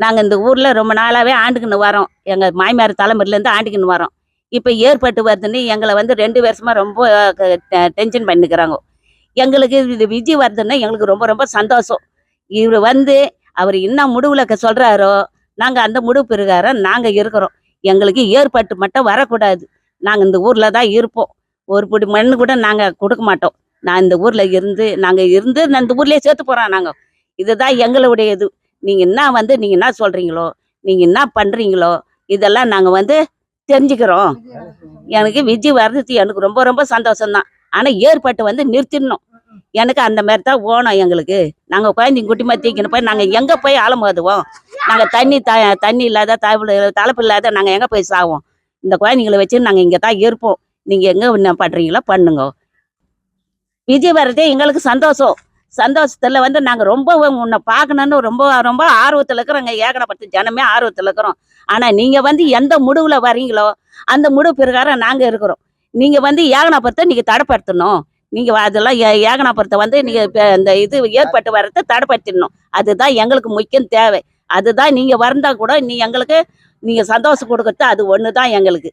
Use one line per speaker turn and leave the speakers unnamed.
நாங்கள் இந்த ஊரில் ரொம்ப நாளாகவே ஆண்டுக்குன்னு வரோம். எங்கள் மாமியார் தலைமுறையிலேருந்து ஆண்டுக்குன்னு வரோம். இப்போ ஏற்பட்டு வருதுன்னு எங்களை வந்து 2 வருஷமா ரொம்ப டென்ஷன் பண்ணிக்கிறாங்க. எங்களுக்கு இது விஜய் வருதுன்னா எங்களுக்கு ரொம்ப ரொம்ப சந்தோஷம். இவர் வந்து அவர் என்ன முடிவில் சொல்கிறாரோ நாங்கள் அந்த முடிவு பிரகாரம் நாங்கள் இருக்கிறோம். எங்களுக்கு ஏற்பட்டு மட்டும் வரக்கூடாது. நாங்கள் இந்த ஊரில் தான் இருப்போம். ஒரு பிடி மண்ணு கூட நாங்கள் கொடுக்க மாட்டோம். நான் இந்த ஊரில் இருந்து நான் இந்த ஊர்லேயே சேர்த்து போகிறோம் நாங்கள். இதுதான் எங்களுடைய இது. நீங்கள் என்ன சொல்கிறீங்களோ, நீங்கள் என்ன பண்ணுறீங்களோ இதெல்லாம் நாங்கள் வந்து தெரிஞ்சுக்கிறோம். எனக்கு விஜய் வர்றது எனக்கு ரொம்ப ரொம்ப சந்தோஷம்தான். ஆனால் ஏற்பட்டு வந்து நிறுத்திடணும். எனக்கு அந்த மாதிரி தான் ஓணும் எங்களுக்கு. நாங்கள் குழந்தைங்க குட்டிமா தூக்கின்னு போய் நாங்கள் எங்கே போய் ஆழமாதுவோம்? நாங்கள் தண்ணி இல்லாத தலைப்பு இல்லாத நாங்கள் எங்கே போய் சாவோம்? இந்த குழந்தைங்களை வச்சு நாங்கள் இங்கே தான் இருப்போம். நீங்கள் எங்கே என்ன பண்ணுறீங்களோ பண்ணுங்க. விஜய் வர்றதே எங்களுக்கு சந்தோஷம். சந்தோஷத்தில் வந்து நாங்கள் ரொம்ப உன்னை பார்க்கணுன்னு ரொம்ப ரொம்ப ஆர்வத்தில் இருக்கிறோங்க. ஏகனப்பட்ட ஜனமே ஆர்வத்தில் இருக்கிறோம். ஆனால் நீங்கள் வந்து எந்த முடிவில் வரீங்களோ அந்த முடிவு பிரகாரம் நாங்கள் இருக்கிறோம். நீங்கள் வந்து ஏகனப்பத்தை நீங்கள் தடைப்படுத்தணும். நீங்கள் அதெல்லாம் ஏகனப்பத்தை வந்து நீங்கள் இந்த இது ஏற்பட்டு வர்றதை தடைப்படுத்திடணும். அதுதான் எங்களுக்கு முக்கியம் தேவை. அதுதான் நீங்கள் வந்தால் கூட எங்களுக்கு நீங்கள் சந்தோஷம் கொடுக்கறது அது ஒன்று தான் எங்களுக்கு.